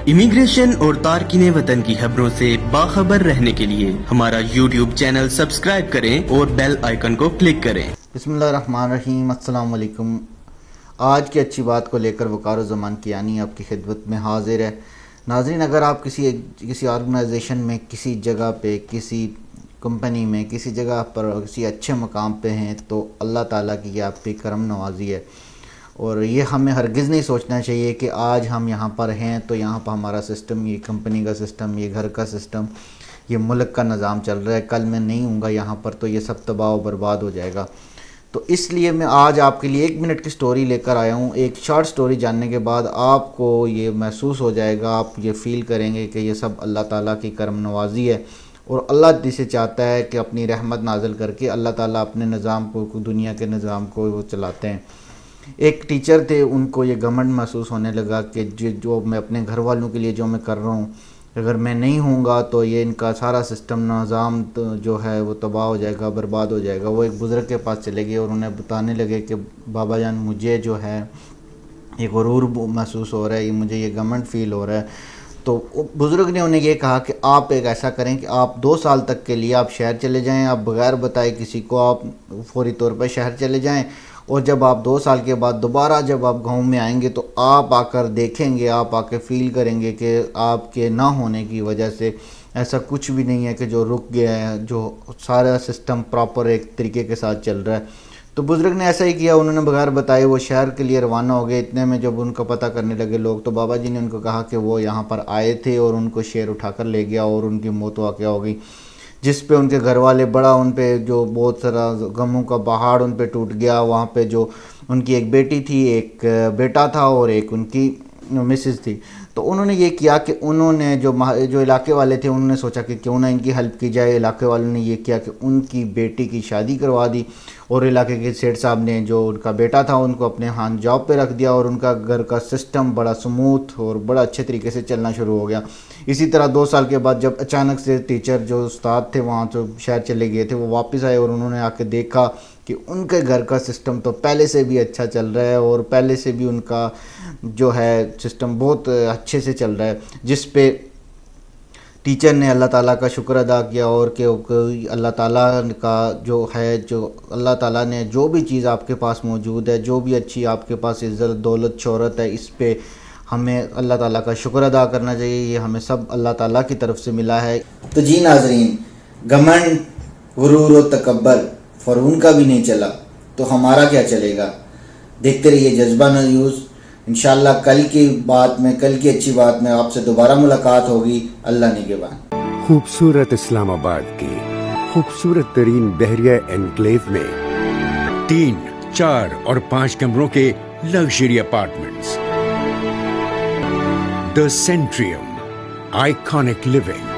Immigration اور تارکین وطن کی خبروں سے باخبر رہنے کے لیے ہمارا یوٹیوب چینل سبسکرائب کریں اور بیل آئیکن کو کلک کریں۔ بسم اللہ الرحمن الرحیم۔ السلام علیکم۔ آج کی اچھی بات کو لے کر وقار الزمان کیانی آپ کی خدمت میں حاضر ہے۔ ناظرین، اگر آپ کسی آرگنائزیشن میں، کسی جگہ پہ، کسی کمپنی میں، کسی جگہ پر کسی اچھے مقام پہ ہیں تو اللہ تعالیٰ کی یہ آپ پہ کرم نوازی ہے، اور یہ ہمیں ہرگز نہیں سوچنا چاہیے کہ آج ہم یہاں پر ہیں تو یہاں پر ہمارا سسٹم، یہ کمپنی کا سسٹم، یہ گھر کا سسٹم، یہ ملک کا نظام چل رہا ہے، کل میں نہیں ہوں گا یہاں پر تو یہ سب تباہ و برباد ہو جائے گا۔ تو اس لیے میں آج آپ کے لیے 1 منٹ کی سٹوری لے کر آیا ہوں۔ ایک شارٹ سٹوری جاننے کے بعد آپ کو یہ محسوس ہو جائے گا، آپ یہ فیل کریں گے کہ یہ سب اللہ تعالیٰ کی کرم نوازی ہے، اور اللہ جسے چاہتا ہے کہ اپنی رحمت نازل کر کے اللہ تعالیٰ اپنے نظام کو، دنیا کے نظام کو وہ چلاتے ہیں۔ ایک ٹیچر تھے، ان کو یہ گھمنڈ محسوس ہونے لگا کہ جو میں اپنے گھر والوں کے لیے جو میں کر رہا ہوں، اگر میں نہیں ہوں گا تو یہ ان کا سارا سسٹم، نظام جو ہے وہ تباہ ہو جائے گا، برباد ہو جائے گا۔ وہ ایک بزرگ کے پاس چلے گئے اور انہیں بتانے لگے کہ بابا جان، مجھے جو ہے یہ غرور محسوس ہو رہا ہے، مجھے یہ گھمنڈ فیل ہو رہا ہے۔ تو بزرگ نے انہیں یہ کہا کہ آپ ایک ایسا کریں کہ آپ 2 سال تک کے لیے آپ شہر چلے جائیں، آپ بغیر بتائے کسی کو آپ فوری طور پر شہر چلے جائیں، اور جب آپ 2 سال کے بعد دوبارہ جب آپ گاؤں میں آئیں گے تو آپ آ کر دیکھیں گے، آپ آ کے فیل کریں گے کہ آپ کے نہ ہونے کی وجہ سے ایسا کچھ بھی نہیں ہے کہ جو رک گیا ہے، جو سارا سسٹم پراپر ایک طریقے کے ساتھ چل رہا ہے۔ تو بزرگ نے ایسا ہی کیا، انہوں نے بغیر بتائے وہ شہر کے لیے روانہ ہو گئے۔ اتنے میں جب ان کا پتہ کرنے لگے لوگ، تو بابا جی نے ان کو کہا کہ وہ یہاں پر آئے تھے اور ان کو شیر اٹھا کر لے گیا اور ان کی موت واقع ہو گئی، جس پہ ان کے گھر والے بڑا، ان پہ جو بہت سارا غموں کا پہاڑ ان پہ ٹوٹ گیا۔ وہاں پہ جو ان کی ایک بیٹی تھی، ایک بیٹا تھا اور ایک ان کی مسز تھی۔ تو انہوں نے یہ کیا کہ انہوں نے جو علاقے والے تھے، انہوں نے سوچا کہ کیوں نہ ان کی ہیلپ کی جائے۔ علاقے والوں نے یہ کیا کہ ان کی بیٹی کی شادی کروا دی، اور علاقے کے سیٹھ صاحب نے جو ان کا بیٹا تھا ان کو اپنے ہاتھ جاب پہ رکھ دیا، اور ان کا گھر کا سسٹم بڑا سموتھ اور بڑا اچھے طریقے سے چلنا شروع ہو گیا۔ اسی طرح 2 سال کے بعد جب اچانک سے ٹیچر جو استاد تھے وہاں جو شہر چلے گئے تھے، وہ واپس آئے اور انہوں نے آ کے دیکھا کہ ان کے گھر کا سسٹم تو پہلے سے بھی اچھا چل رہا ہے، اور پہلے سے بھی ان کا جو ہے سسٹم بہت اچھے سے چل رہا ہے، جس پہ ٹیچر نے اللہ تعالیٰ کا شکر ادا کیا، اور کہ اللہ تعالیٰ کا جو ہے، جو اللہ تعالیٰ نے جو بھی چیز آپ کے پاس موجود ہے، جو بھی اچھی آپ کے پاس عزت، دولت، شہرت ہے، اس پہ ہمیں اللہ تعالیٰ کا شکر ادا کرنا چاہیے۔ یہ ہمیں سب اللہ تعالیٰ کی طرف سے ملا ہے۔ تو جی ناظرین، گھمنڈ، غرور و تکبر فرعون کا بھی نہیں چلا تو ہمارا کیا چلے گا؟ دیکھتے رہیے جذبہ نیوز۔ انشاءاللہ کل کی اچھی بات میں آپ سے دوبارہ ملاقات ہوگی۔ اللہ نگہبان۔ خوبصورت اسلام آباد کی خوبصورت ترین بحریہ انکلیو میں 3، 4 اور 5 کمروں کے لگژری اپارٹمنٹس، دی سینٹریم، آئیکانک لیونگ،